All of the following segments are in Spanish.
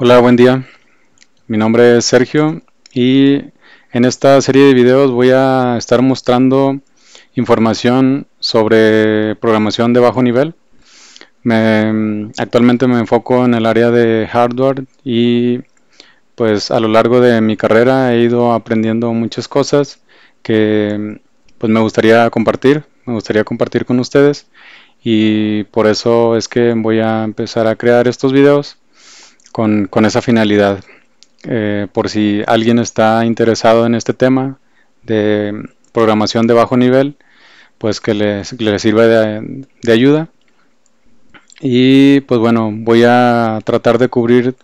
Hola, buen día. Mi nombre es Sergio y en esta serie de videos voy a estar mostrando información sobre programación de bajo nivel. Actualmente me enfoco en el área de hardware y pues a lo largo de mi carrera he ido aprendiendo muchas cosas que pues me gustaría compartir con ustedes y por eso es que voy a empezar a crear estos videos con esa finalidad. Por si alguien está interesado en este tema de programación de bajo nivel, pues que les sirva de ayuda. Y pues bueno, voy a tratar de cubrir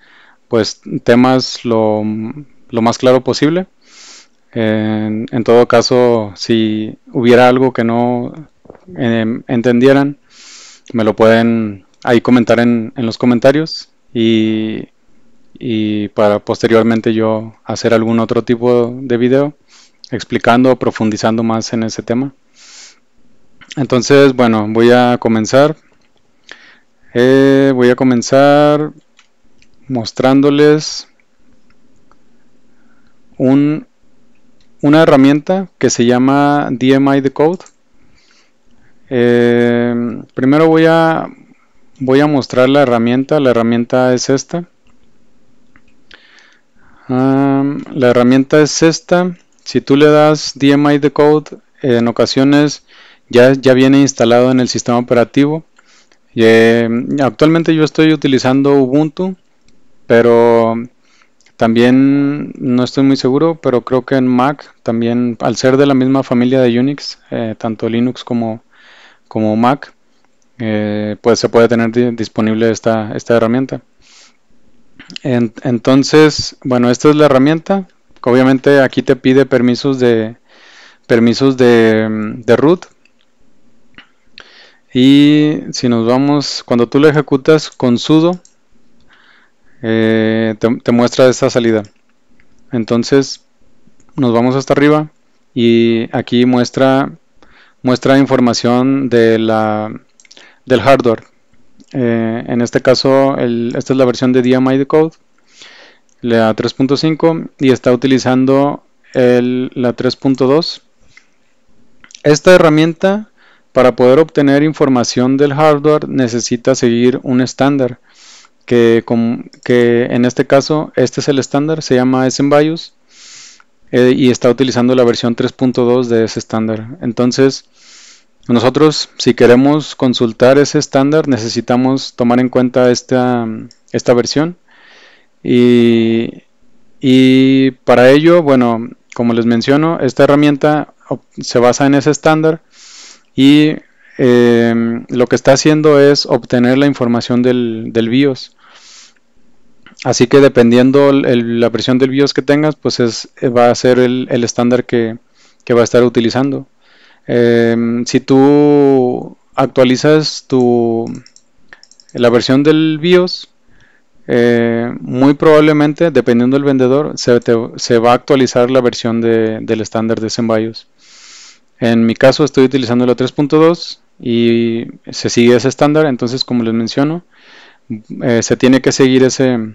pues temas lo más claro posible. En todo caso, si hubiera algo que no entendieran, me lo pueden ahí comentar en los comentarios y para posteriormente yo hacer algún otro tipo de video explicando o profundizando más en ese tema. Entonces, bueno, voy a comenzar. Voy a comenzar mostrándoles un, una herramienta que se llama DMI Decode. Primero voy a mostrar la herramienta. La herramienta es esta. La herramienta es esta. Si tú le das DMI Decode, en ocasiones ya viene instalado en el sistema operativo. Actualmente yo estoy utilizando Ubuntu, pero también no estoy muy seguro, pero creo que en Mac también, al ser de la misma familia de Unix, tanto Linux como Mac, pues se puede tener disponible esta herramienta. Entonces, bueno, esta es la herramienta. Obviamente aquí te pide permisos de root. Y si nos vamos, cuando tú lo ejecutas con sudo, te muestra esta salida. Entonces nos vamos hasta arriba y aquí muestra información del hardware. En este caso, esta es la versión de DMI Decode, la 3.5, y está utilizando la 3.2. Esta herramienta, para poder obtener información del hardware, necesita seguir un estándar, que en este caso, este es el estándar, se llama SMBIOS, y está utilizando la versión 3.2 de ese estándar. Entonces, nosotros, si queremos consultar ese estándar, necesitamos tomar en cuenta esta versión. Y para ello, bueno, como les menciono, esta herramienta se basa en ese estándar y lo que está haciendo es obtener la información del BIOS. Así que dependiendo la versión del BIOS que tengas, pues va a ser el estándar que va a estar utilizando. Si tú actualizas la versión del BIOS, muy probablemente, dependiendo del vendedor, se va a actualizar la versión del estándar de SMBIOS. En mi caso estoy utilizando la 3.2 y se sigue ese estándar. Entonces, como les menciono, se tiene que seguir ese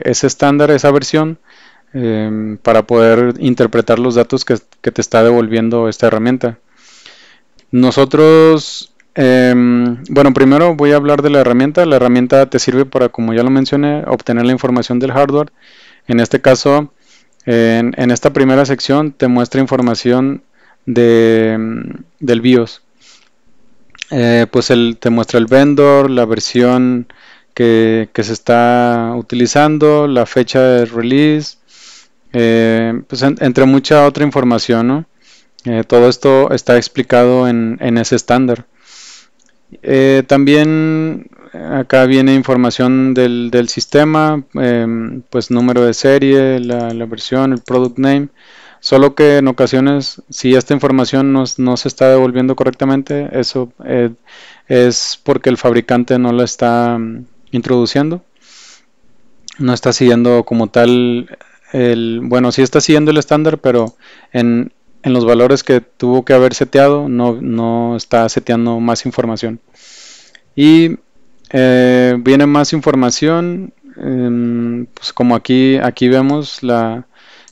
estándar, esa versión, para poder interpretar los datos que te está devolviendo esta herramienta. Nosotros, bueno, primero voy a hablar de la herramienta. La herramienta te sirve para, como ya lo mencioné, obtener la información del hardware. En este caso, en esta primera sección te muestra información del BIOS. Pues te muestra el vendor, la versión que se está utilizando, la fecha de release, pues entre mucha otra información, ¿no? Todo esto está explicado en ese estándar. También acá viene información del sistema, pues número de serie, la versión, el product name. Solo que en ocasiones, si esta información no se está devolviendo correctamente, eso es porque el fabricante no la está introduciendo. No está siguiendo como tal bueno, sí está siguiendo el estándar, pero en los valores que tuvo que haber seteado, no está seteando más información. Y viene más información. pues como aquí vemos la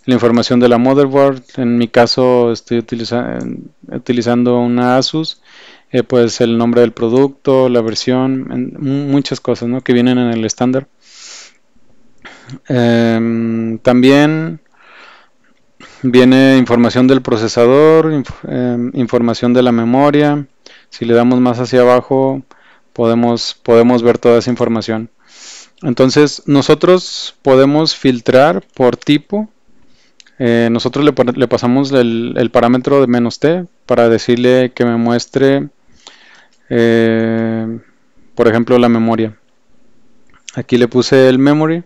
información de la motherboard. En mi caso estoy utilizando una Asus, pues el nombre del producto, la versión, muchas cosas, ¿no?, que vienen en el estándar. También viene información del procesador, información de la memoria. Si le damos más hacia abajo, podemos ver toda esa información. Entonces, nosotros podemos filtrar por tipo. Nosotros le pasamos el parámetro de "-t" para decirle que me muestre, por ejemplo, la memoria. Aquí le puse el memory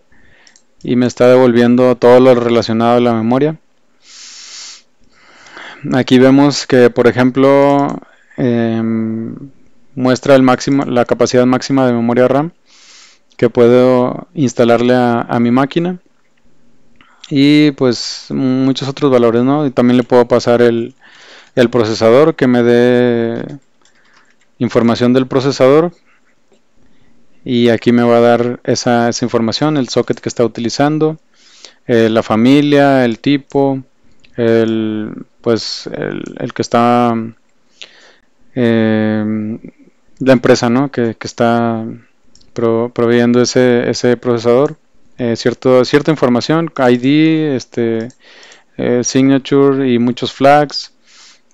y me está devolviendo todo lo relacionado a la memoria. Aquí vemos que, por ejemplo, muestra la capacidad máxima de memoria RAM que puedo instalarle a mi máquina, y pues muchos otros valores, ¿no? Y también le puedo pasar el procesador, que me dé información del procesador, y aquí me va a dar esa información, el socket que está utilizando, la familia, el tipo, pues el que está, la empresa, ¿no?, que está proveyendo ese procesador, cierta información, ID, signature y muchos flags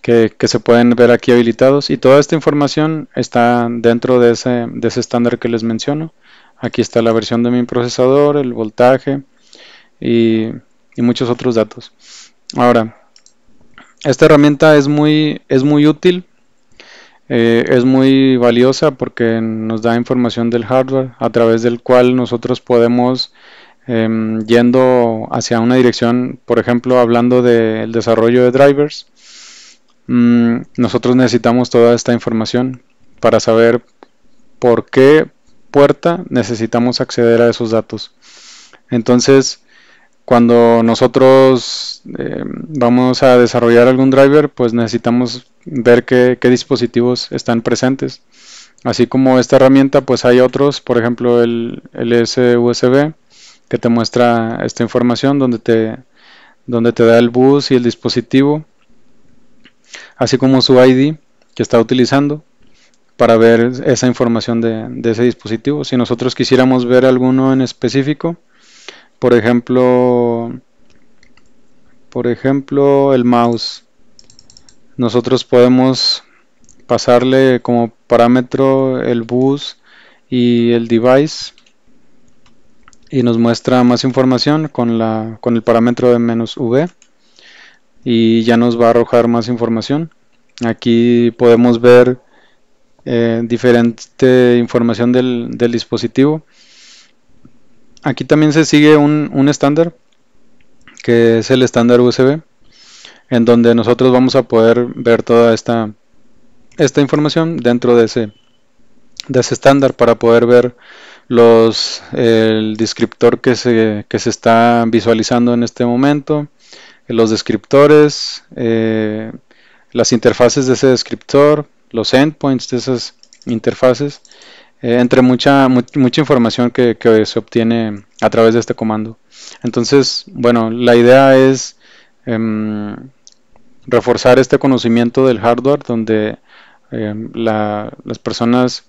que se pueden ver aquí habilitados, y toda esta información está dentro de ese estándar que les menciono. Aquí está la versión de mi procesador, el voltaje y muchos otros datos. Ahora, esta herramienta es muy útil, es muy valiosa porque nos da información del hardware a través del cual nosotros podemos, yendo hacia una dirección, por ejemplo, hablando del desarrollo de drivers, nosotros necesitamos toda esta información para saber por qué puerta necesitamos acceder a esos datos. Entonces, cuando nosotros vamos a desarrollar algún driver, pues necesitamos ver qué dispositivos están presentes. Así como esta herramienta, pues hay otros, por ejemplo el SUSB, que te muestra esta información donde te da el bus y el dispositivo, así como su ID que está utilizando para ver esa información de ese dispositivo. Si nosotros quisiéramos ver alguno en específico, por ejemplo el mouse, nosotros podemos pasarle como parámetro el bus y el device, y nos muestra más información con el parámetro de -v, y ya nos va a arrojar más información. Aquí podemos ver diferente información del dispositivo. Aquí también se sigue un estándar, que es el estándar USB, en donde nosotros vamos a poder ver toda esta información dentro de ese estándar, para poder ver el descriptor que se está visualizando en este momento, los descriptores, las interfaces de ese descriptor, los endpoints de esas interfaces, entre mucha información que se obtiene a través de este comando. Entonces, bueno, la idea es reforzar este conocimiento del hardware, donde las personas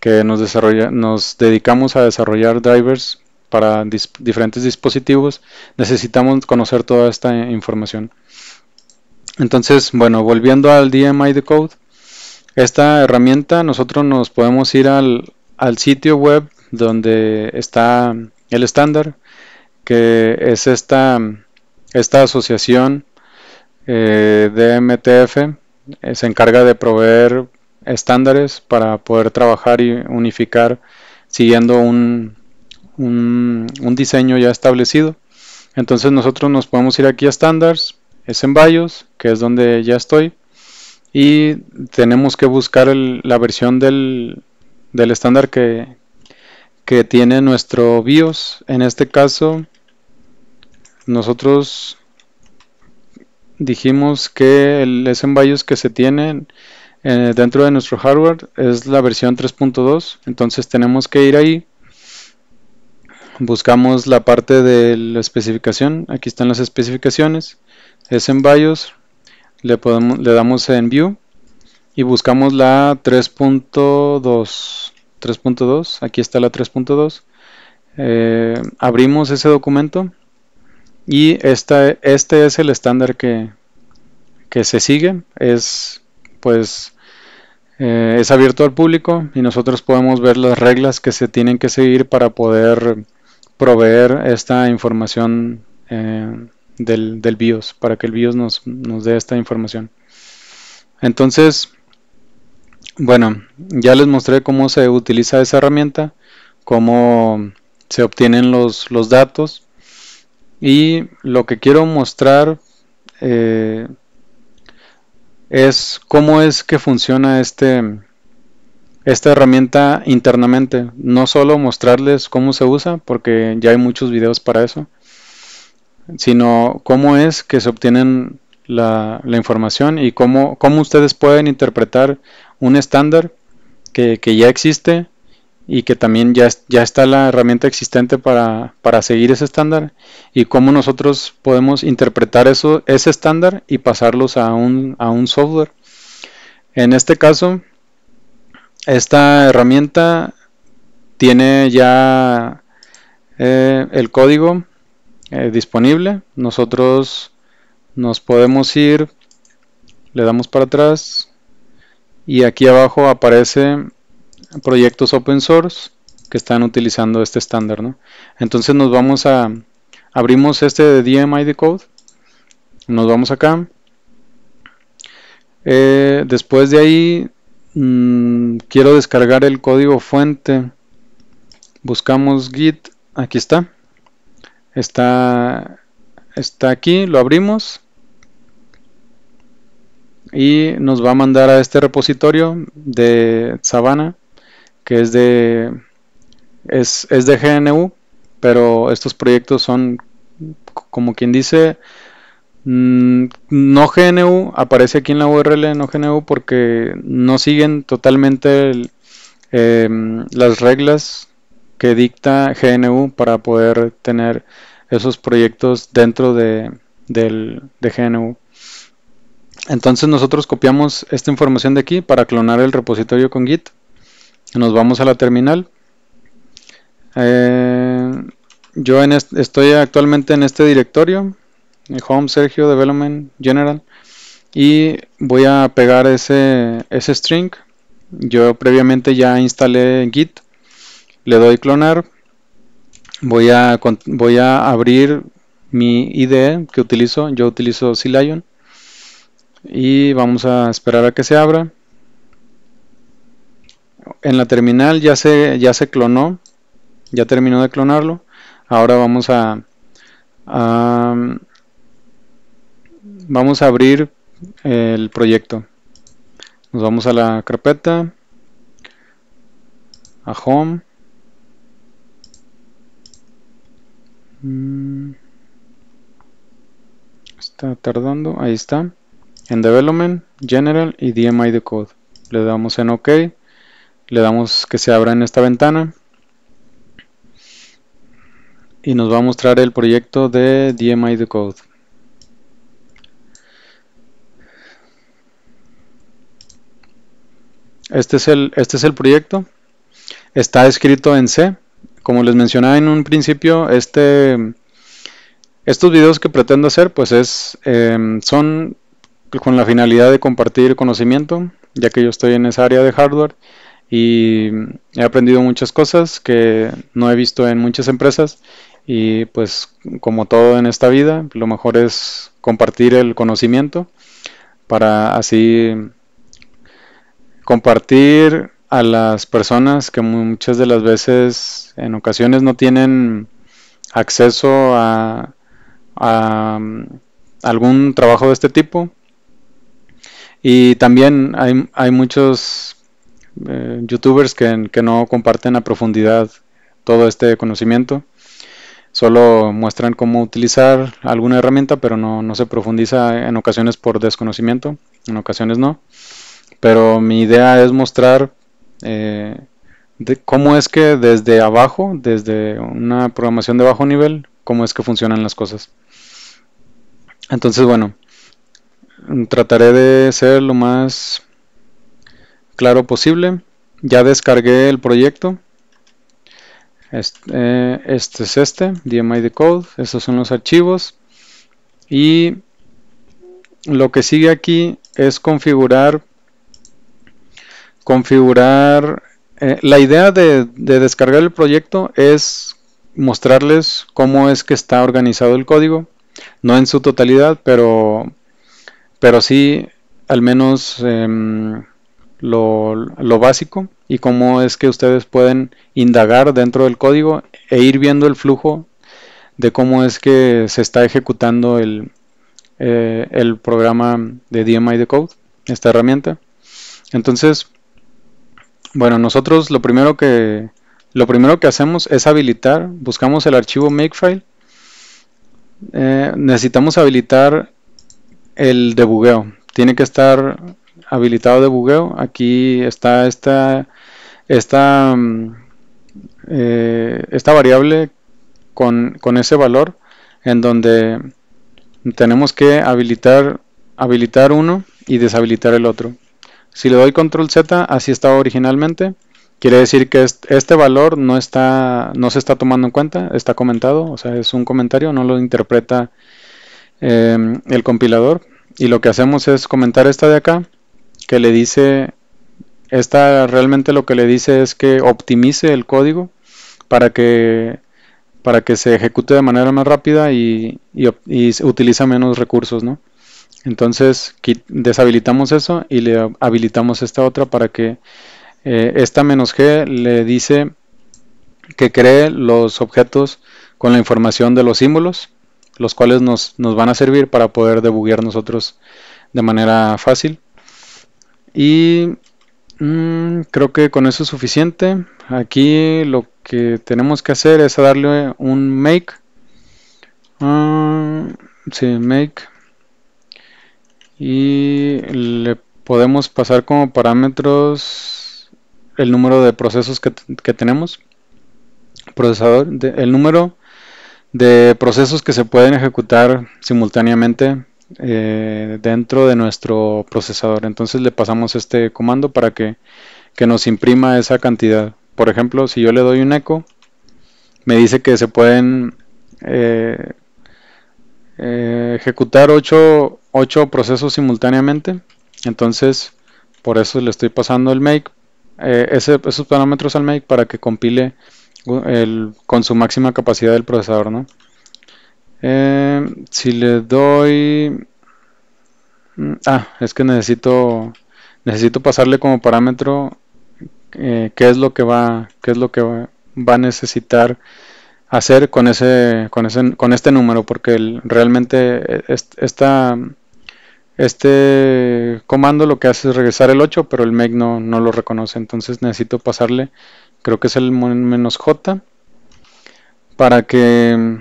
que nos dedicamos a desarrollar drivers para diferentes dispositivos, necesitamos conocer toda esta información. Entonces, bueno, volviendo al DMI Decode, esta herramienta, nosotros nos podemos ir al sitio web donde está el estándar, que es esta asociación DMTF, se encarga de proveer estándares para poder trabajar y unificar siguiendo un diseño ya establecido. Entonces nosotros nos podemos ir aquí a Standards, es en BIOS, que es donde ya estoy, y tenemos que buscar la versión del estándar que tiene nuestro BIOS. En este caso, nosotros dijimos que el SMBIOS que se tiene dentro de nuestro hardware es la versión 3.2, entonces tenemos que ir ahí buscamos la parte de la especificación. Aquí están las especificaciones, es en BIOS, le damos en View y buscamos la 3.2. Aquí está la 3.2. Abrimos ese documento y este es el estándar que se sigue. Es abierto al público y nosotros podemos ver las reglas que se tienen que seguir para poder proveer esta información del BIOS, para que el BIOS nos dé esta información. Entonces, bueno, ya les mostré cómo se utiliza esa herramienta, cómo se obtienen los datos, y lo que quiero mostrar es cómo es que funciona esta herramienta internamente. No solo mostrarles cómo se usa, porque ya hay muchos videos para eso, sino cómo es que se obtienen la información y cómo ustedes pueden interpretar un estándar que ya existe y que también ya está la herramienta existente para seguir ese estándar, y cómo nosotros podemos interpretar ese estándar y pasarlos a un software. En este caso, esta herramienta tiene ya el código disponible. Nosotros nos podemos ir, le damos para atrás y aquí abajo aparece proyectos open source que están utilizando este estándar, ¿no? Entonces nos vamos abrimos este de DMID Code, nos vamos acá, después de ahí quiero descargar el código fuente, buscamos Git, aquí está aquí, lo abrimos y nos va a mandar a este repositorio de Savannah, que es de GNU, pero estos proyectos son, como quien dice, no GNU. Aparece aquí en la URL no GNU porque no siguen totalmente las reglas que dicta GNU para poder tener esos proyectos dentro de GNU. Entonces nosotros copiamos esta información de aquí para clonar el repositorio con Git. Nos vamos a la terminal. Yo estoy actualmente en este directorio, Home Sergio Development General, y voy a pegar ese string. Yo previamente ya instalé Git, le doy clonar, voy a abrir mi IDE que utilizo. Yo utilizo CLion y vamos a esperar a que se abra. En la terminal ya se clonó, ya terminó de clonarlo. Ahora vamos a abrir el proyecto. Nos vamos a la carpeta, a Home, está tardando, ahí está, en Development, General y DMID Code. Le damos en OK, le damos que se abra en esta ventana y nos va a mostrar el proyecto de DMID Code. Este es el proyecto. Está escrito en C. Como les mencionaba en un principio, estos videos que pretendo hacer pues son con la finalidad de compartir conocimiento, ya que yo estoy en esa área de hardware y he aprendido muchas cosas que no he visto en muchas empresas, y pues como todo en esta vida, lo mejor es compartir el conocimiento para así compartir a las personas que muchas de las veces, en ocasiones, no tienen acceso a algún trabajo de este tipo. Y también hay muchos youtubers que no comparten a profundidad todo este conocimiento, solo muestran cómo utilizar alguna herramienta, pero no se profundiza, en ocasiones por desconocimiento, en ocasiones no. Pero mi idea es mostrar de cómo es que desde abajo, desde una programación de bajo nivel, cómo es que funcionan las cosas. Entonces, bueno, trataré de ser lo más claro posible. Ya descargué el proyecto. Este es DMI Decode. Estos son los archivos. Y lo que sigue aquí es configurar. La idea de descargar el proyecto es mostrarles cómo es que está organizado el código. No en su totalidad, pero sí al menos lo básico y cómo es que ustedes pueden indagar dentro del código e ir viendo el flujo de cómo es que se está ejecutando el programa de DMI Decode, esta herramienta. Entonces, bueno, nosotros lo primero que hacemos es habilitar, buscamos el archivo makefile. Necesitamos habilitar el debugueo. Tiene que estar habilitado debugueo. Aquí está esta variable con ese valor, en donde tenemos que habilitar uno y deshabilitar el otro. Si le doy control Z, así estaba originalmente. Quiere decir que este valor no se está tomando en cuenta, está comentado, o sea, es un comentario, no lo interpreta el compilador. Y lo que hacemos es comentar esta de acá, que le dice, esta realmente lo que le dice es que optimice el código para que se ejecute de manera más rápida y utiliza menos recursos, ¿no? Entonces deshabilitamos eso y le habilitamos esta otra para que esta "-g" le dice que cree los objetos con la información de los símbolos, los cuales nos van a servir para poder debuguear nosotros de manera fácil. Y creo que con eso es suficiente. Aquí lo que tenemos que hacer es darle un make. Sí, make. Y le podemos pasar como parámetros el número de procesos que tenemos. El número de procesos que se pueden ejecutar simultáneamente dentro de nuestro procesador. Entonces le pasamos este comando para que nos imprima esa cantidad. Por ejemplo, si yo le doy un echo, me dice que se pueden ejecutar 8 procesos simultáneamente. Entonces, por eso le estoy pasando el make, esos parámetros al make para que compile con su máxima capacidad del procesador, ¿no? Si le doy... es que necesito pasarle como parámetro qué es lo que va a necesitar hacer con este número, porque realmente este comando lo que hace es regresar el 8, pero el make no lo reconoce. Entonces necesito pasarle, creo que es el -j, para que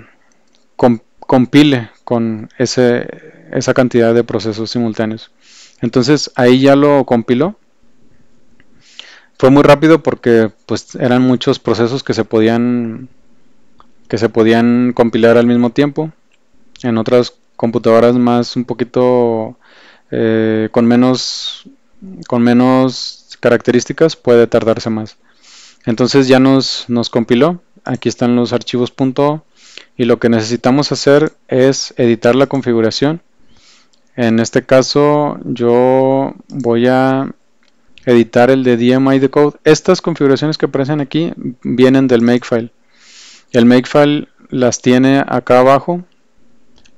compile con esa cantidad de procesos simultáneos. Entonces ahí ya lo compiló. Fue muy rápido porque pues eran muchos procesos que se podían compilar al mismo tiempo. En otras computadoras más un poquito con menos características puede tardarse más. Entonces ya nos compiló. Aquí están los archivos .o y lo que necesitamos hacer es editar la configuración. En este caso yo voy a editar el de DMI Decode. Estas configuraciones que aparecen aquí vienen del makefile. El makefile las tiene acá abajo.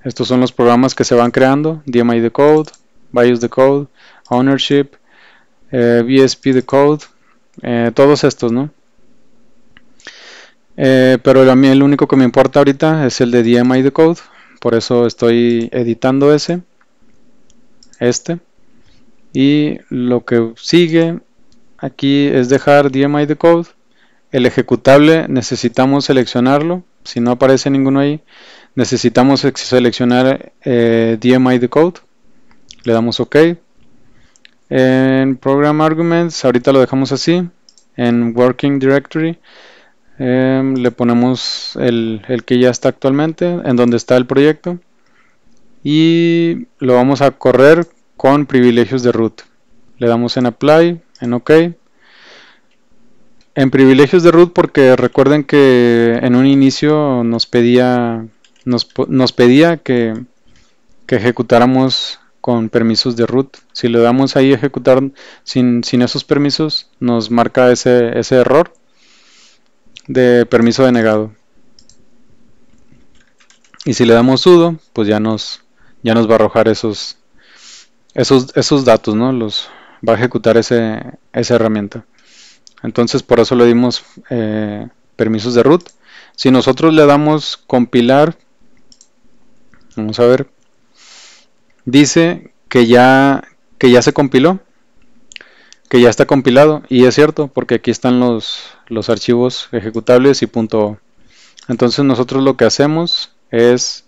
Estos son los programas que se van creando: DMI Decode, BIOS Decode, Ownership, VSP Decode, todos estos, ¿no? Pero a mí el único que me importa ahorita es el de DMI Decode, por eso estoy editando este. Y lo que sigue aquí es dejar DMI Decode. El ejecutable necesitamos seleccionarlo. Si no aparece ninguno ahí, necesitamos seleccionar DMI Decode. Le damos OK. En Program Arguments, ahorita lo dejamos así. en Working Directory le ponemos el que ya está actualmente, en donde está el proyecto, y lo vamos a correr con privilegios de root. Le damos en Apply, en OK. En privilegios de root, porque recuerden que en un inicio nos pedía que ejecutáramos con permisos de root. Si le damos ahí ejecutar sin esos permisos, nos marca ese error de permiso denegado. Y si le damos sudo, pues ya nos va a arrojar esos datos, ¿no? Va a ejecutar esa herramienta. Entonces por eso le dimos permisos de root. Si nosotros le damos compilar, vamos a ver, dice que ya se compiló, que ya está compilado, y es cierto, porque aquí están los archivos ejecutables y .o. Entonces nosotros lo que hacemos es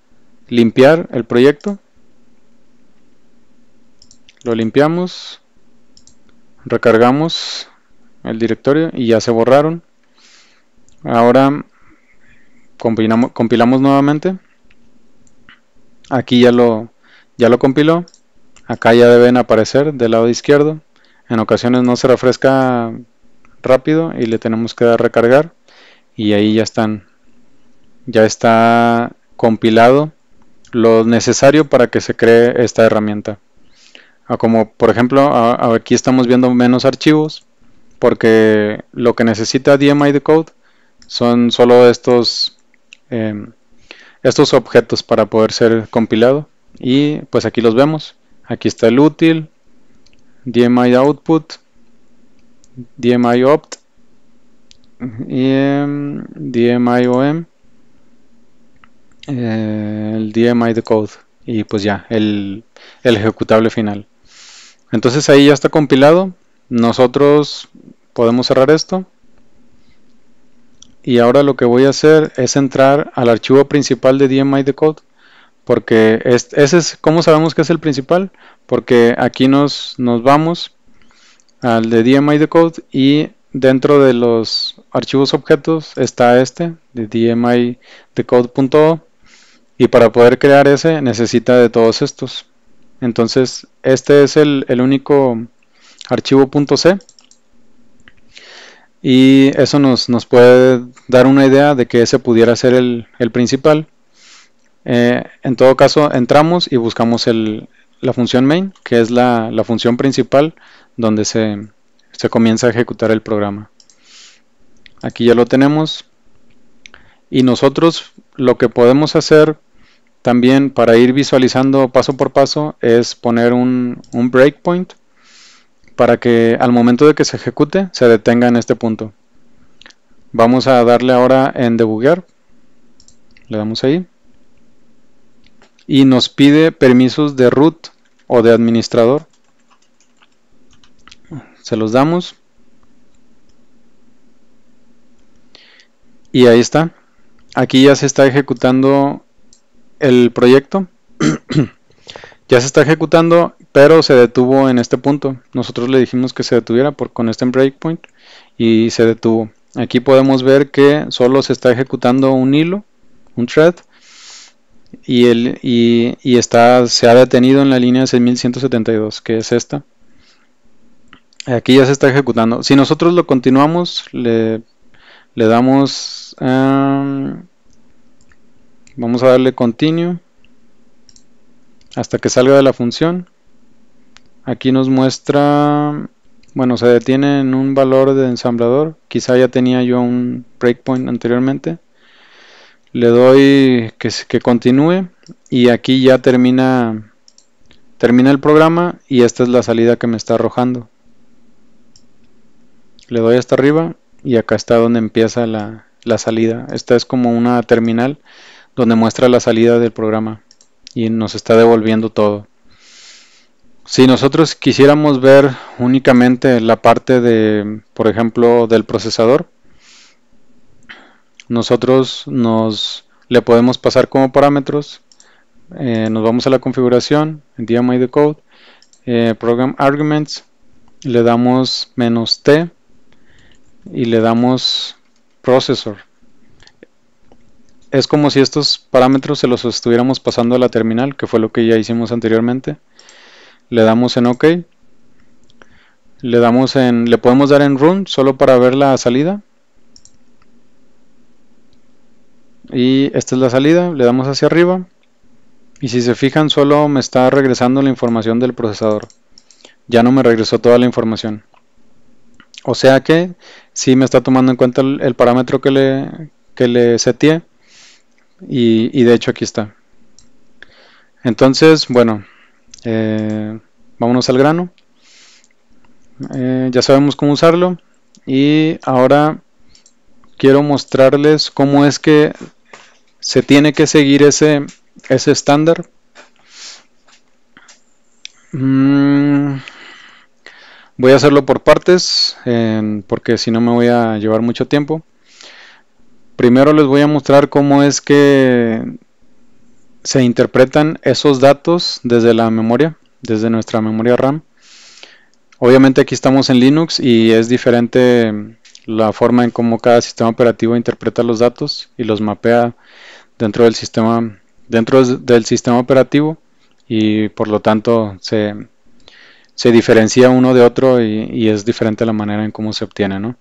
limpiar el proyecto, lo limpiamos, recargamos el directorio y ya se borraron. Ahora compilamos nuevamente. Aquí ya lo compiló. Acá ya deben aparecer del lado izquierdo. En ocasiones no se refresca rápido y le tenemos que dar recargar, y ahí ya está compilado lo necesario para que se cree esta herramienta. Como por ejemplo aquí estamos viendo menos archivos, porque lo que necesita DMI Decode son solo estos objetos para poder ser compilado, y pues aquí los vemos. Aquí está el útil, DMI Output, DMI Opt, y DMI OM, el DMI Decode, y pues ya el ejecutable final. Entonces ahí ya está compilado. Nosotros podemos cerrar esto, y ahora lo que voy a hacer es entrar al archivo principal de DMI Decode, porque ese es, ¿cómo sabemos que es el principal? Porque aquí nos vamos al de DMI Decode, y dentro de los archivos objetos está este de DMI Decode.o, y para poder crear ese necesita de todos estos. Entonces este es el único archivo .c, y eso nos puede dar una idea de que ese pudiera ser el principal. En todo caso, entramos y buscamos la función main, que es la función principal donde se comienza a ejecutar el programa. Aquí ya lo tenemos, y nosotros lo que podemos hacer también para ir visualizando paso por paso es poner un breakpoint para que al momento de que se ejecute se detenga en este punto. Vamos a darle ahora en debugger, le damos ahí, y nos pide permisos de root o de administrador. Se los damos, y ahí está. Aquí ya se está ejecutando el proyecto. Ya se está ejecutando, pero se detuvo en este punto. Nosotros le dijimos que se detuviera con este breakpoint, y se detuvo. Aquí podemos ver que solo se está ejecutando un hilo, un thread, y se ha detenido en la línea 6172, que es esta. Aquí ya se está ejecutando. Si nosotros lo continuamos, le damos, vamos a darle continue hasta que salga de la función. Aquí nos muestra, bueno, se detiene en un valor de ensamblador. Quizá ya tenía yo un breakpoint anteriormente. Le doy que continúe, y aquí ya termina el programa, y esta es la salida que me está arrojando. Le doy hasta arriba, y acá está donde empieza la salida. Esta es como una terminal donde muestra la salida del programa, y nos está devolviendo todo. Si nosotros quisiéramos ver únicamente la parte de, por ejemplo, del procesador, nosotros le podemos pasar como parámetros. Nos vamos a la configuración, DMI Decode, Program Arguments, le damos -t, y le damos Processor. Es como si estos parámetros se los estuviéramos pasando a la terminal, que fue lo que ya hicimos anteriormente. Le damos en OK. Le podemos dar en Run solo para ver la salida. Y esta es la salida, le damos hacia arriba. Y si se fijan, solo me está regresando la información del procesador. Ya no me regresó toda la información. O sea que sí me está tomando en cuenta el parámetro que le seteé. Y de hecho aquí está. Entonces, bueno, vámonos al grano. Ya sabemos cómo usarlo. Y ahora quiero mostrarles cómo es que se tiene que seguir ese estándar. Voy a hacerlo por partes, porque si no me voy a llevar mucho tiempo. Primero les voy a mostrar cómo es que se interpretan esos datos desde la memoria, desde nuestra memoria RAM. Obviamente aquí estamos en Linux y es diferente la forma en cómo cada sistema operativo interpreta los datos y los mapea dentro del sistema operativo, y por lo tanto se diferencia uno de otro y es diferente la manera en cómo se obtiene, ¿no?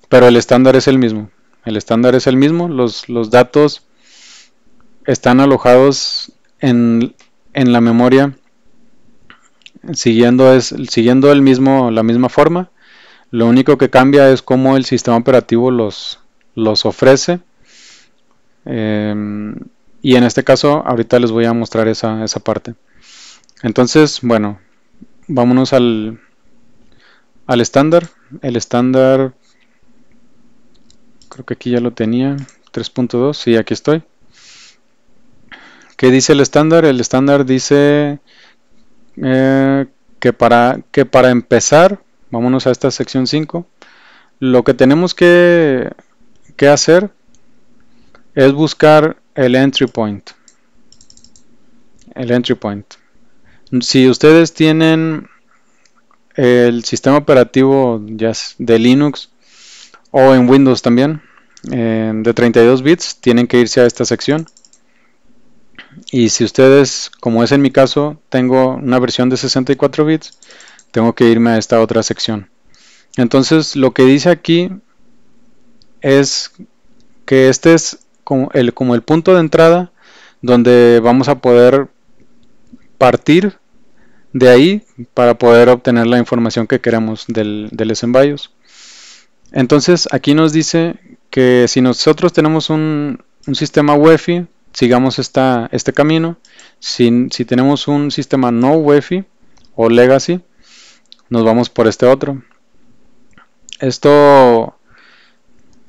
Pero el estándar es el mismo. El estándar es el mismo. Los datos están alojados en la memoria siguiendo la misma forma. Lo único que cambia es cómo el sistema operativo los ofrece. Y en este caso ahorita les voy a mostrar esa parte. Entonces, bueno, vámonos al estándar. El estándar, creo que aquí ya lo tenía, 3.2, sí, aquí estoy. ¿Qué dice el estándar? El estándar dice que para empezar, vámonos a esta sección 5, lo que tenemos que hacer es buscar el entry point. Si ustedes tienen el sistema operativo ya de Linux o en Windows también, de 32 bits, tienen que irse a esta sección. Y si ustedes, como es en mi caso, tengo una versión de 64 bits, tengo que irme a esta otra sección. Entonces, lo que dice aquí es que este es como el punto de entrada donde vamos a poder partir de ahí para poder obtener la información que queremos del SMBIOS. Entonces, aquí nos dice que si nosotros tenemos un sistema UEFI, sigamos este camino. Si tenemos un sistema no UEFI o Legacy, nos vamos por este otro. Esto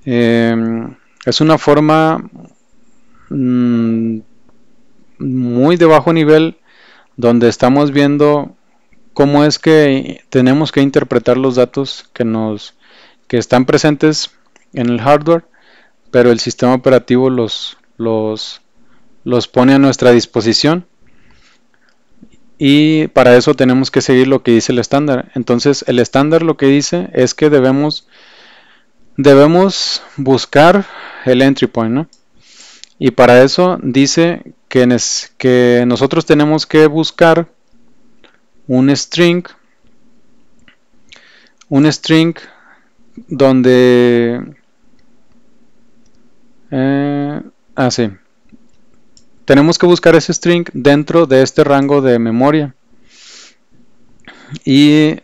es una forma muy de bajo nivel, donde estamos viendo cómo es que tenemos que interpretar los datos que están presentes en el hardware, pero el sistema operativo los pone a nuestra disposición, y para eso tenemos que seguir lo que dice el estándar. Entonces el estándar lo que dice es que debemos buscar el entry point, ¿no? Y para eso dice que nosotros tenemos que buscar un string donde sí, tenemos que buscar ese string dentro de este rango de memoria, y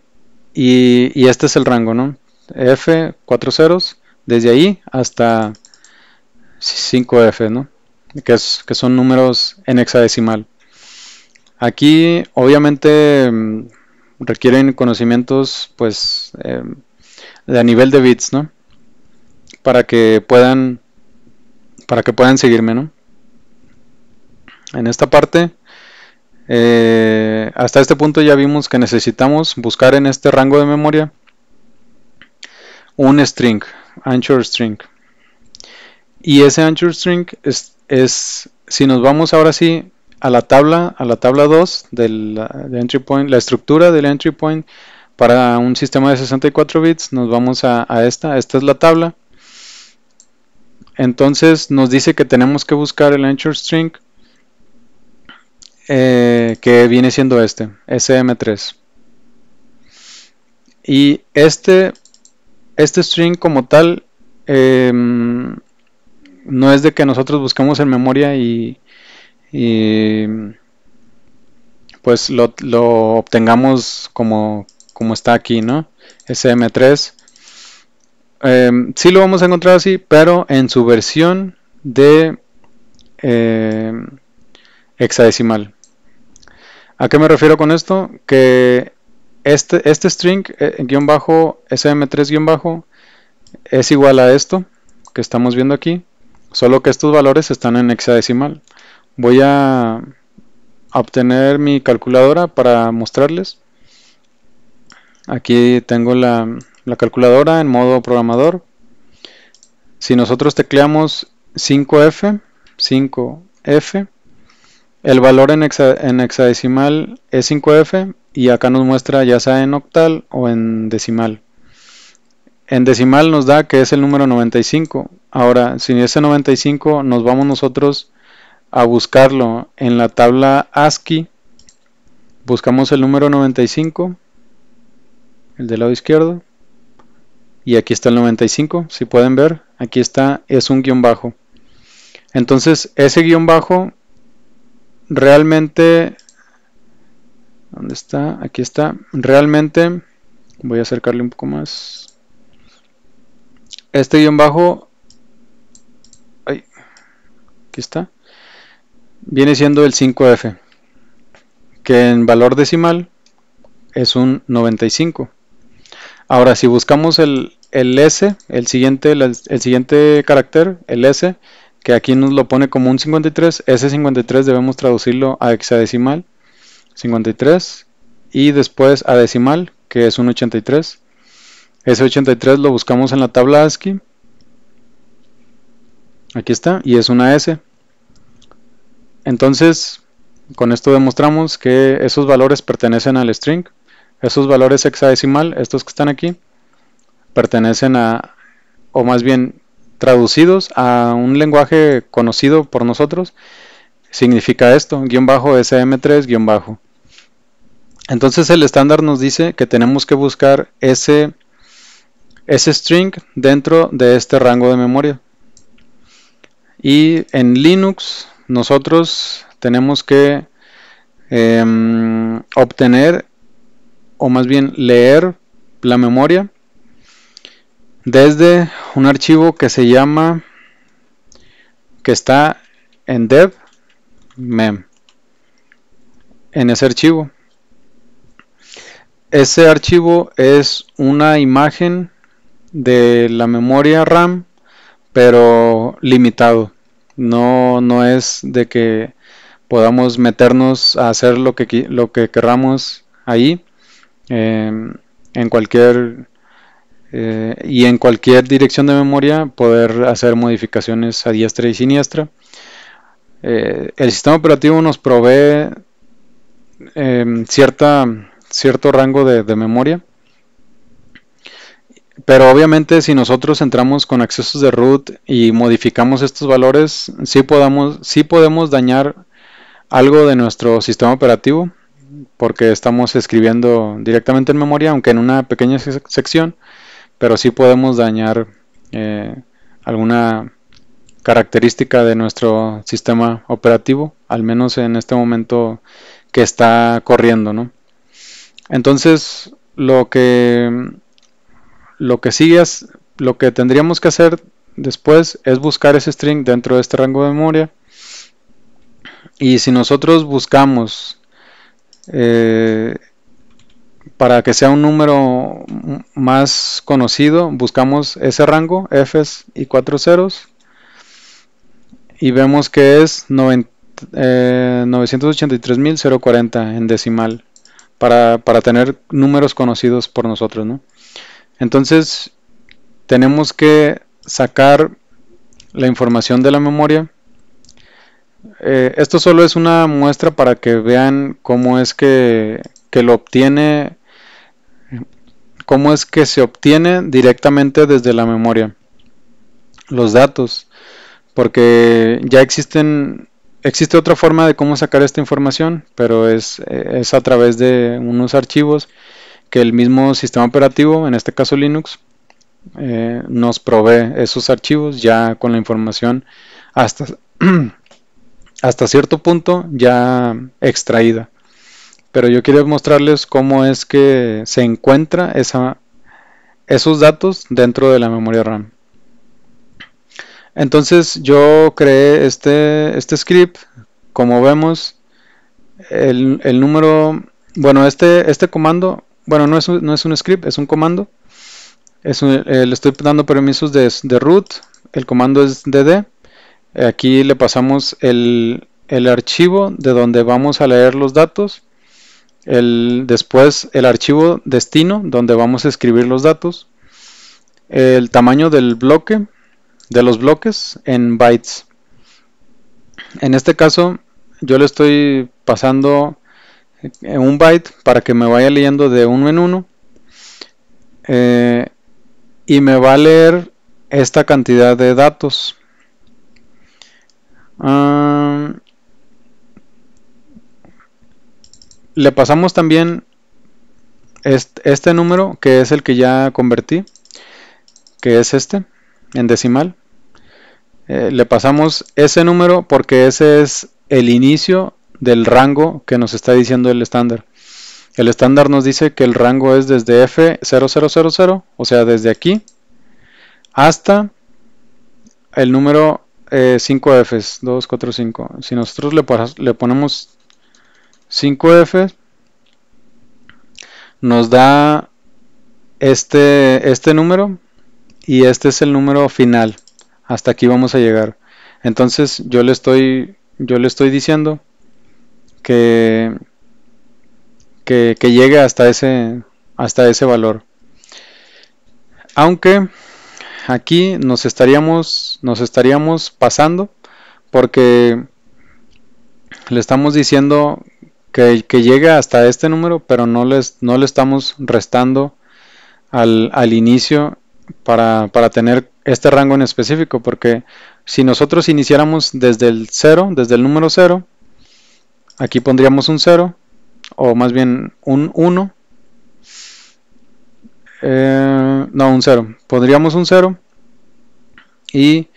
este es el rango, ¿no? F 4 ceros, desde ahí hasta 5F, ¿no? Que son números en hexadecimal. Aquí obviamente requieren conocimientos, pues, de a nivel de bits, ¿no? Para que puedan seguirme, ¿no? En esta parte, hasta este punto ya vimos que necesitamos buscar en este rango de memoria un string, anchor string. Y ese anchor string es si nos vamos ahora sí a la tabla 2 del entry point, la estructura del entry point, Para un sistema de 64 bits nos vamos a esta es la tabla. Entonces nos dice que tenemos que buscar el anchor string, que viene siendo este, SM3. Y este string como tal, no es de que nosotros busquemos en memoria y pues lo obtengamos como está aquí, ¿no? SM3. Sí lo vamos a encontrar así, pero en su versión de hexadecimal. ¿A qué me refiero con esto? Que este string guión bajo SM3 guión bajo es igual a esto que estamos viendo aquí, solo que estos valores están en hexadecimal. Voy a obtener mi calculadora para mostrarles. Aquí tengo la calculadora en modo programador. Si nosotros tecleamos 5F, el valor en hexadecimal es 5F y acá nos muestra ya sea en octal o en decimal. En decimal nos da que es el número 95. Ahora, si ese 95 nos vamos nosotros a buscarlo en la tabla ASCII, buscamos el número 95, el del lado izquierdo, y aquí está el 95, si pueden ver, aquí está, es un guión bajo. Entonces, ese guión bajo realmente, ¿dónde está? Aquí está, realmente, voy a acercarle un poco más. Este guión bajo, aquí está, viene siendo el 5F, que en valor decimal es un 95. Ahora, si buscamos el S, el siguiente carácter, el S, que aquí nos lo pone como un 53, ese 53 debemos traducirlo a hexadecimal, 53, y después a decimal, que es un 83. Ese 83 lo buscamos en la tabla ASCII, aquí está, y es una S. Entonces, con esto demostramos que esos valores pertenecen al string. Esos valores hexadecimal, estos que están aquí, pertenecen a, o más bien traducidos a un lenguaje conocido por nosotros, significa esto, guión bajo SM3 guión bajo. Entonces el estándar nos dice que tenemos que buscar ese string dentro de este rango de memoria. Y en Linux nosotros tenemos que obtener, o más bien leer la memoria desde un archivo que se llama, que está en dev mem. En ese archivo es una imagen de la memoria RAM, pero limitado. No es de que podamos meternos a hacer lo que querramos ahí, en cualquier y en cualquier dirección de memoria poder hacer modificaciones a diestra y siniestra. El sistema operativo nos provee cierto rango de memoria, pero obviamente si nosotros entramos con accesos de root y modificamos estos valores, sí podemos dañar algo de nuestro sistema operativo, porque estamos escribiendo directamente en memoria, aunque en una pequeña sección, pero sí podemos dañar alguna característica de nuestro sistema operativo, al menos en este momento que está corriendo, ¿no? Entonces, lo que sigue es, lo que tendríamos que hacer después es buscar ese string dentro de este rango de memoria. Y si nosotros buscamos para que sea un número más conocido, buscamos ese rango, Fs y 4 ceros, y vemos que es 983.040 en decimal, para tener números conocidos por nosotros, ¿no? Entonces tenemos que sacar la información de la memoria. Esto solo es una muestra para que vean cómo es que lo obtiene cómo es que se obtiene directamente desde la memoria los datos, porque ya existe otra forma de cómo sacar esta información, pero es a través de unos archivos que el mismo sistema operativo, en este caso Linux, nos provee esos archivos ya con la información hasta, hasta cierto punto ya extraída. Pero yo quiero mostrarles cómo es que se encuentra esos datos dentro de la memoria RAM. Entonces yo creé este script. Como vemos, el número, bueno, este comando, bueno, no es un script, es un comando. Le estoy dando permisos de root, el comando es dd. Aquí le pasamos el archivo de donde vamos a leer los datos. Después el archivo destino donde vamos a escribir los datos. El tamaño del bloque, de los bloques en bytes. En este caso yo le estoy pasando un byte para que me vaya leyendo de uno en uno. Y me va a leer esta cantidad de datos. Le pasamos también este número, que es el que ya convertí, que es este, en decimal. Le pasamos ese número porque ese es el inicio del rango que nos está diciendo el estándar. El estándar nos dice que el rango es desde F0000, o sea, desde aquí, hasta el número 5 Fs, 2, 4, 5. Si nosotros le ponemos 5 F, nos da este número, y este es el número final. Hasta aquí vamos a llegar. Entonces yo le estoy diciendo que llegue hasta ese valor. Aunque aquí nos estaríamos pasando, porque le estamos diciendo que llegue hasta este número, pero no le estamos restando al inicio para tener este rango en específico, porque si nosotros iniciáramos desde el 0, desde el número 0, aquí pondríamos un 0, o más bien un 1, no, un 0, pondríamos un 0, y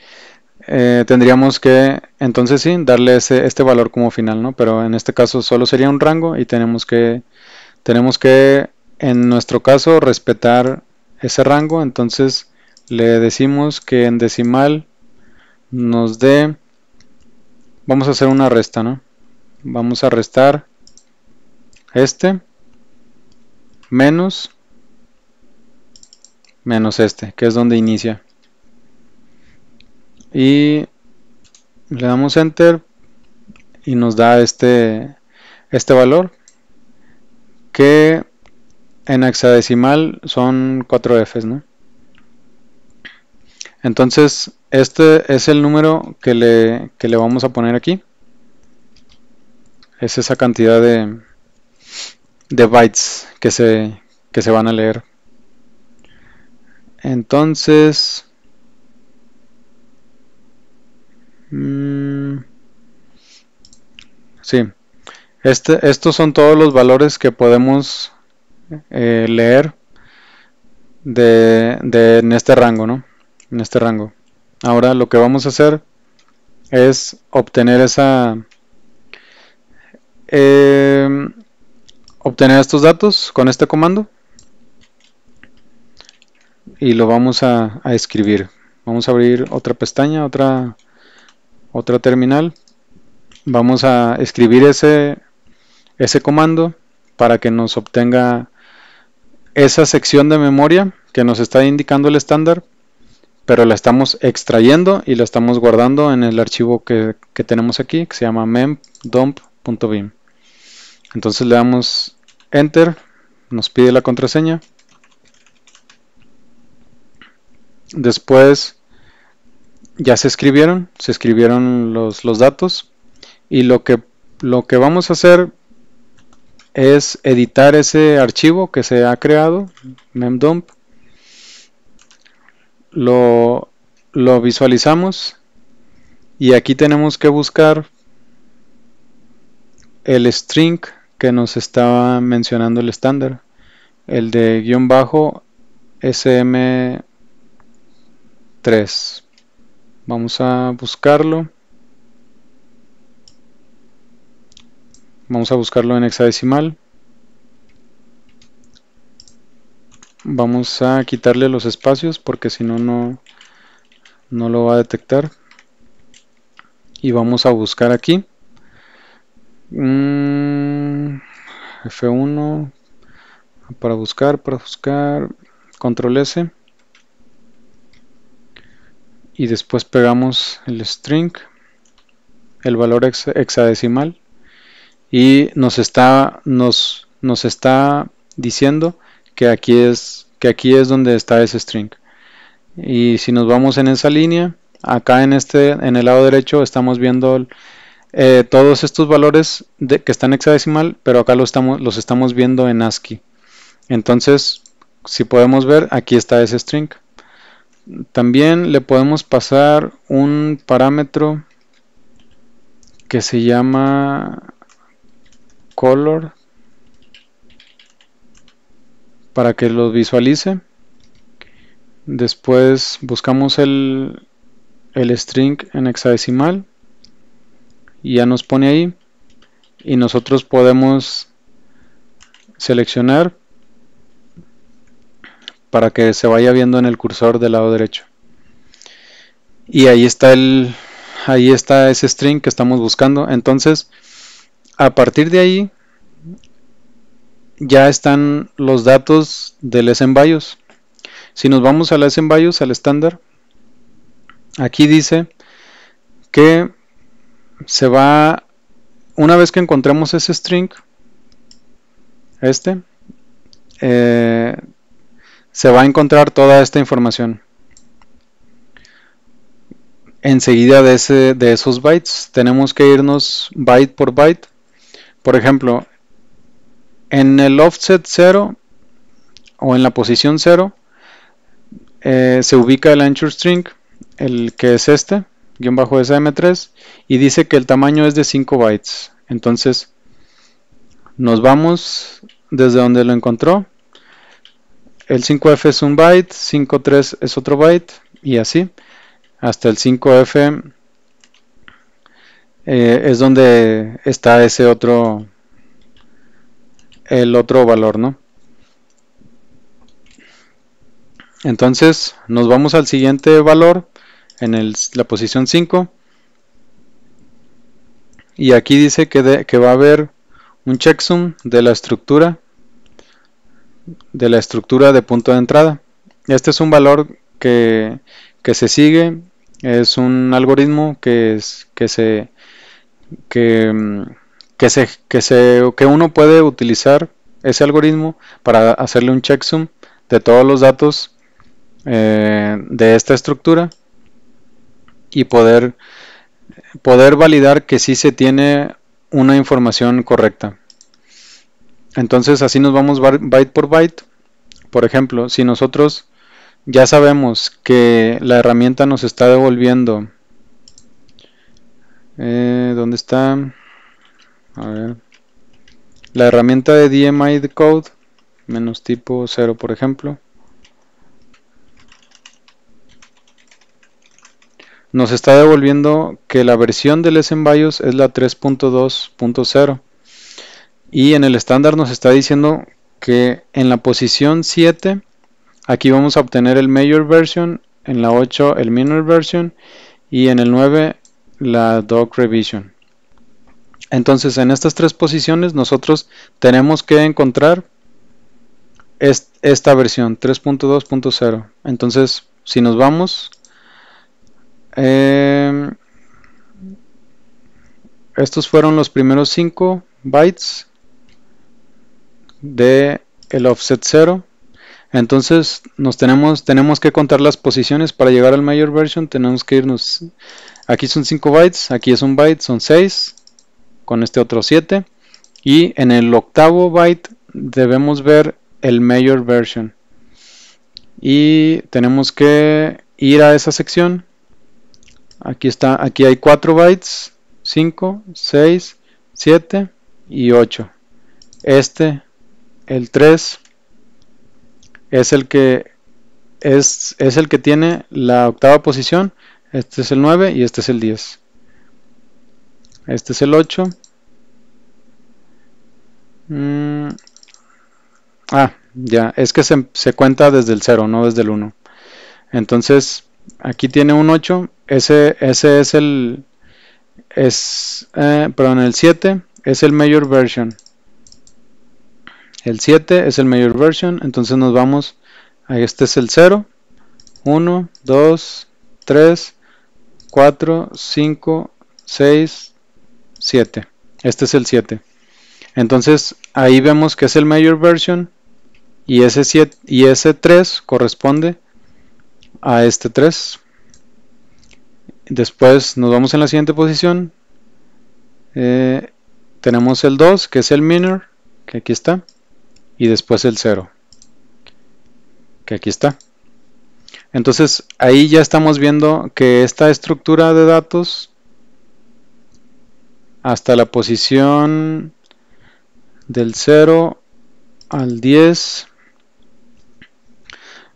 tendríamos que, entonces sí, darle este valor como final, ¿no? Pero en este caso solo sería un rango, y tenemos que en nuestro caso respetar ese rango. Entonces le decimos que en decimal nos dé, vamos a hacer una resta, ¿no? Vamos a restar menos este, que es donde inicia, y le damos enter y nos da este valor, que en hexadecimal son 4 Fs, ¿no? Entonces este es el número que le vamos a poner aquí. Es esa cantidad de bytes que se van a leer. Entonces sí, estos son todos los valores que podemos leer en este rango, ¿no? En este rango. Ahora lo que vamos a hacer es obtener obtener estos datos con este comando, y lo vamos a escribir. Vamos a abrir otra pestaña, otra terminal. Vamos a escribir ese comando para que nos obtenga esa sección de memoria que nos está indicando el estándar, pero la estamos extrayendo y la estamos guardando en el archivo que tenemos aquí, que se llama memdump.bin. Entonces le damos enter, nos pide la contraseña. Después ya se escribieron los datos, y lo que vamos a hacer es editar ese archivo que se ha creado, memdump, lo visualizamos y aquí tenemos que buscar el string que nos estaba mencionando el estándar, el de _sm3. Vamos a buscarlo. Vamos a buscarlo en hexadecimal. Vamos a quitarle los espacios porque si no, no lo va a detectar. Y vamos a buscar aquí. F1 para buscar, control S. Y después pegamos el string, el valor hexadecimal. Y nos está diciendo que aquí es donde está ese string. Y si nos vamos en esa línea, acá en el lado derecho estamos viendo todos estos valores que están hexadecimal, pero acá los estamos viendo en ASCII. Entonces, si podemos ver, aquí está ese string. También le podemos pasar un parámetro que se llama color para que lo visualice. Después buscamos el string en hexadecimal y ya nos pone ahí, y nosotros podemos seleccionar para que se vaya viendo en el cursor del lado derecho, y ahí está ese string que estamos buscando. Entonces, a partir de ahí ya están los datos del SMBIOS. Si nos vamos al SMBIOS, al estándar, aquí dice que una vez que encontremos ese string, se va a encontrar toda esta información enseguida de esos bytes. Tenemos que irnos byte por byte. Por ejemplo, en el offset 0 o en la posición 0 se ubica el anchor string, el que es _sm3, y dice que el tamaño es de 5 bytes. Entonces nos vamos desde donde lo encontró. El 5F es un byte, 5.3 es otro byte, y así hasta el 5F es donde está el otro valor, ¿no? Entonces nos vamos al siguiente valor en la posición 5, y aquí dice que va a haber un checksum de la estructura de punto de entrada. Este es un valor que se sigue, es un algoritmo que uno puede utilizar ese algoritmo para hacerle un checksum de todos los datos de esta estructura y poder validar que sí se tiene una información correcta. Entonces así nos vamos byte por byte. Por ejemplo, si nosotros ya sabemos que la herramienta nos está devolviendo, ¿dónde está? A ver, la herramienta de DMI decode menos tipo 0, por ejemplo, nos está devolviendo que la versión del SMBIOS es la 3.2.0, y en el estándar nos está diciendo que en la posición 7 aquí vamos a obtener el major version, en la 8 el minor version y en el 9 la doc revision. Entonces en estas tres posiciones nosotros tenemos que encontrar esta versión 3.2.0. entonces si nos vamos, estos fueron los primeros 5 bytes de el offset 0. Entonces tenemos que contar las posiciones para llegar al major version. Tenemos que irnos, aquí son 5 bytes, aquí es un byte, son 6, con este otro 7, y en el octavo byte debemos ver el mayor version, y tenemos que ir a esa sección. Aquí está, aquí hay 4 bytes, 5, 6, 7 y 8. El 3 es el que es el que tiene la octava posición. Este es el 9 y este es el 10. Este es el 8. Ya, es que se cuenta desde el 0, no desde el 1. Entonces, aquí tiene un 8. Ese es el... perdón, el 7 es el mayor version. El 7 es el mayor version. Entonces nos vamos a este es el 0. 1, 2, 3, 4, 5, 6, 7. Este es el 7. Entonces ahí vemos que es el mayor version, y ese 7 y ese 3 corresponde a este 3. Después nos vamos en la siguiente posición. Tenemos el 2, que es el minor, que aquí está, y después el 0, que aquí está. Entonces ahí ya estamos viendo que esta estructura de datos hasta la posición del 0 al 10,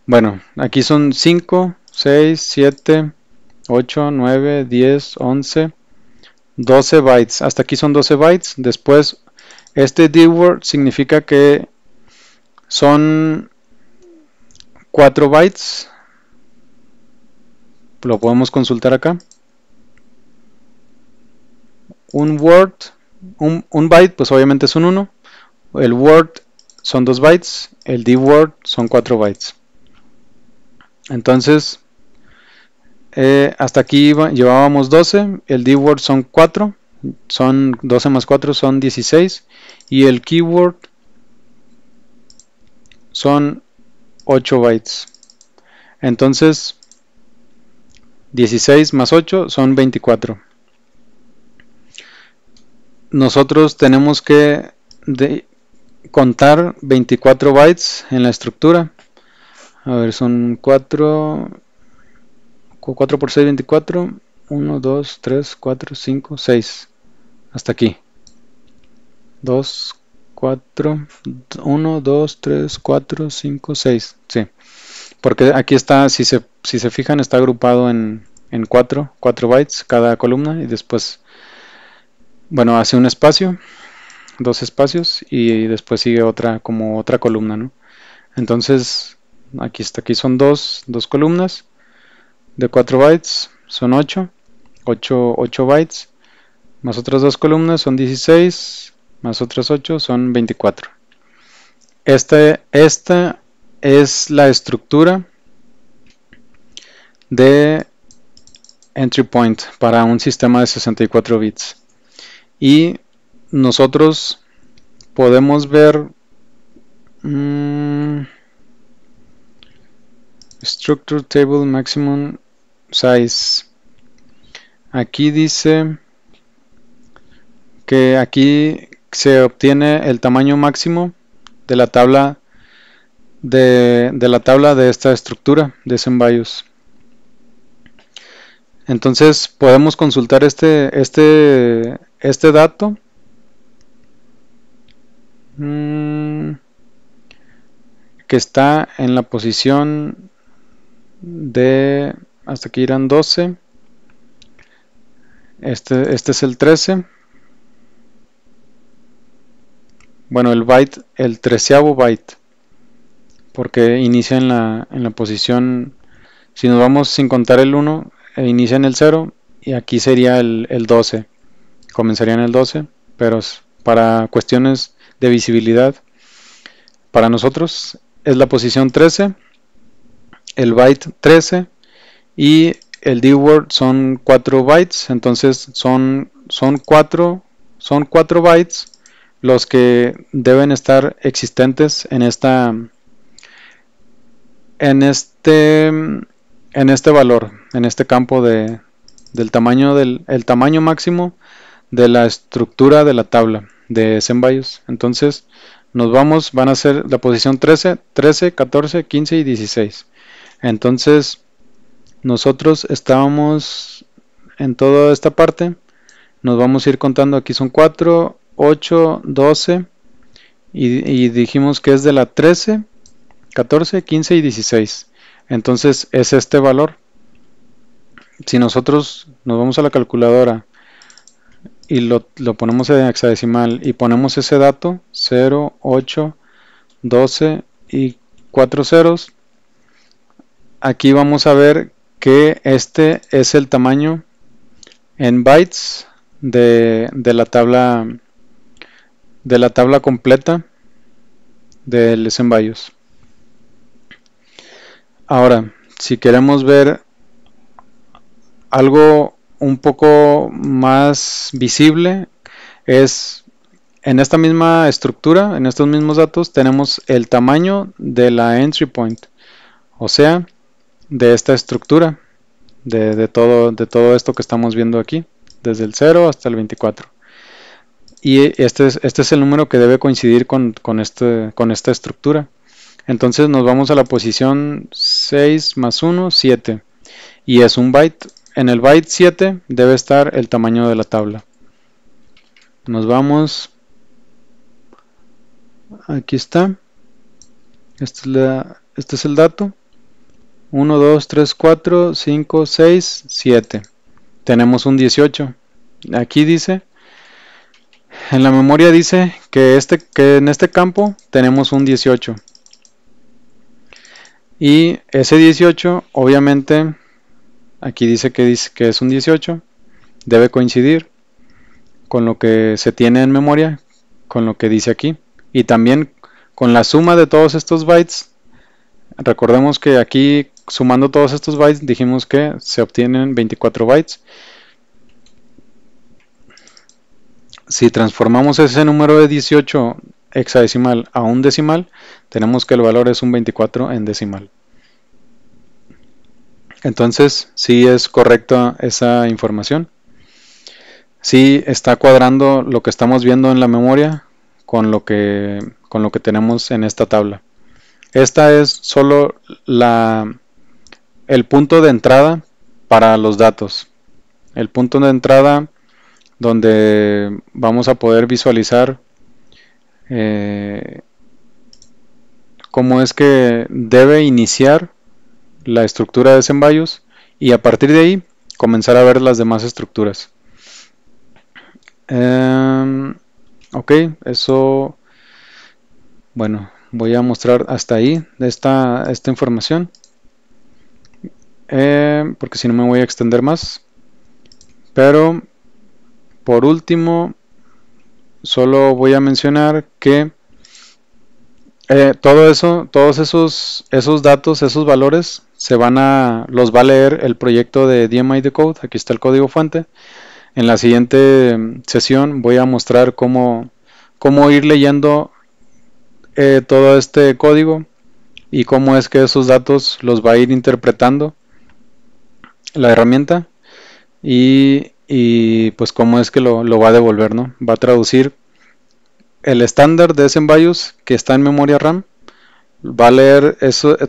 bueno, aquí son 5, 6, 7, 8, 9, 10, 11, 12 bytes. Hasta aquí son 12 bytes. Después, este dword significa que son 4 bytes. Lo podemos consultar acá. Un word, un byte, pues obviamente es un 1. El word son 2 bytes. El dword son 4 bytes. Entonces, hasta aquí llevábamos 12. El dword son 4. Son 12 más 4 son 16. Y el keyword son 8 bytes. Entonces, 16 más 8 son 24. Nosotros tenemos que contar 24 bytes en la estructura. A ver, son 4 por 6, 24. 1, 2, 3, 4, 5, 6. Hasta aquí. 2, 4, 1, 2, 3, 4, 5, 6. Sí. Porque aquí está, si se fijan, está agrupado en 4 bytes cada columna, y después, bueno, hace un espacio, 2 espacios, y después sigue otra, como otra columna, ¿no? Entonces, aquí son dos columnas de 4 bytes, son 8 bytes, más otras 2 columnas son 16, más otras 8 son 24. Esta es la estructura de entry point para un sistema de 64 bits. Y nosotros podemos ver Structure Table Maximum Size. Aquí dice que aquí se obtiene el tamaño máximo de la tabla de esta estructura de SemBIOS. Entonces podemos consultar este dato. Que está en la posición de, hasta aquí irán 12. Este es el 13. Bueno, el byte, el 13avo byte, porque inicia en la posición, si nos vamos sin contar el 1, inicia en el 0, y aquí sería el 12, comenzaría en el 12, pero para cuestiones de visibilidad, para nosotros es la posición 13, el byte 13, y el dword son 4 bytes, entonces son 4 bytes los que deben estar existentes en este valor, en este campo del tamaño el tamaño máximo de la estructura de la tabla de SemBIOS. Entonces nos vamos, van a ser la posición 13, 13, 14, 15 y 16. Entonces nosotros estábamos en toda esta parte, nos vamos a ir contando, aquí son 4, 8, 12 y dijimos que es de la 13, 14, 15 y 16. Entonces es este valor. Si nosotros nos vamos a la calculadora y lo ponemos en hexadecimal y ponemos ese dato 0, 8, 12 y 4 ceros, aquí vamos a ver que este es el tamaño en bytes de la tabla completa del SemBIOS. Ahora, si queremos ver algo un poco más visible, es en esta misma estructura, en estos mismos datos, tenemos el tamaño de la entry point, o sea, de esta estructura, de todo esto que estamos viendo aquí, desde el 0 hasta el 24. Y este es el número que debe coincidir con esta estructura. Entonces nos vamos a la posición 6 más 1, 7. Y es un byte. En el byte 7 debe estar el tamaño de la tabla. Nos vamos. Aquí está. Este es el dato. 1, 2, 3, 4, 5, 6, 7. Tenemos un 18. Aquí dice, en la memoria dice que en este campo tenemos un 18. Y ese 18, obviamente, aquí dice que es un 18, debe coincidir con lo que se tiene en memoria, con lo que dice aquí. Y también con la suma de todos estos bytes. Recordemos que aquí, sumando todos estos bytes, dijimos que se obtienen 24 bytes. Si transformamos ese número de 18 hexadecimal a un decimal, tenemos que el valor es un 24 en decimal. Entonces, sí es correcta esa información. Sí está cuadrando lo que estamos viendo en la memoria con lo que tenemos en esta tabla. Esta es solo el punto de entrada para los datos. El punto de entrada donde vamos a poder visualizar cómo es que debe iniciar la estructura de SemBIOS y a partir de ahí comenzar a ver las demás estructuras. Ok, eso, bueno, voy a mostrar hasta ahí esta información, porque si no me voy a extender más. Pero por último, solo voy a mencionar que todos esos datos, esos valores, los va a leer el proyecto de DMI Decode. Aquí está el código fuente. En la siguiente sesión voy a mostrar cómo ir leyendo todo este código y cómo es que esos datos los va a ir interpretando la herramienta y pues cómo es que lo va a devolver, ¿no? Va a traducir el estándar de SemBIOS que está en memoria RAM, va a leer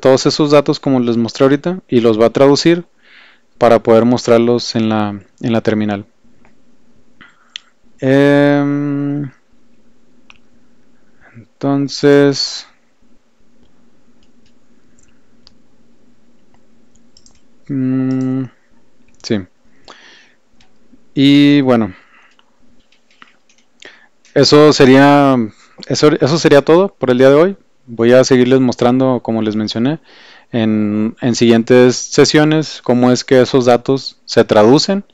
todos esos datos como les mostré ahorita y los va a traducir para poder mostrarlos en la terminal. Entonces, sí. Y bueno, eso sería todo por el día de hoy. Voy a seguirles mostrando, como les mencioné, en siguientes sesiones cómo es que esos datos se traducen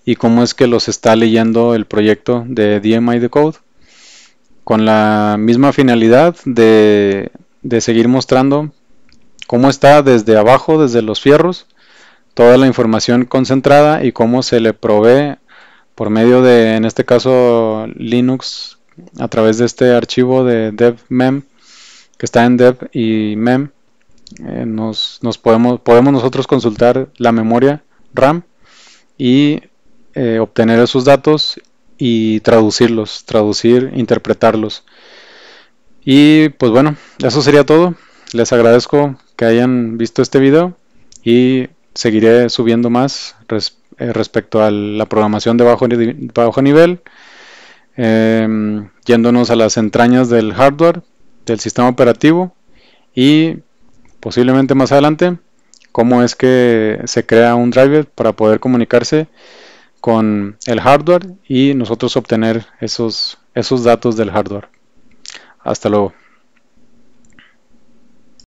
y cómo es que los está leyendo el proyecto de DMI Decode, con la misma finalidad de seguir mostrando cómo está desde abajo, desde los fierros, toda la información concentrada y cómo se le provee por medio de, en este caso, Linux, a través de este archivo de dev-mem, que está en dev y mem. Podemos nosotros consultar la memoria RAM y obtener esos datos y traducir, interpretarlos. Y pues bueno, eso sería todo. Les agradezco que hayan visto este video y seguiré subiendo más respecto a la programación de bajo nivel, yéndonos a las entrañas del hardware, del sistema operativo y posiblemente más adelante cómo es que se crea un driver para poder comunicarse con el hardware y nosotros obtener esos datos del hardware. Hasta luego.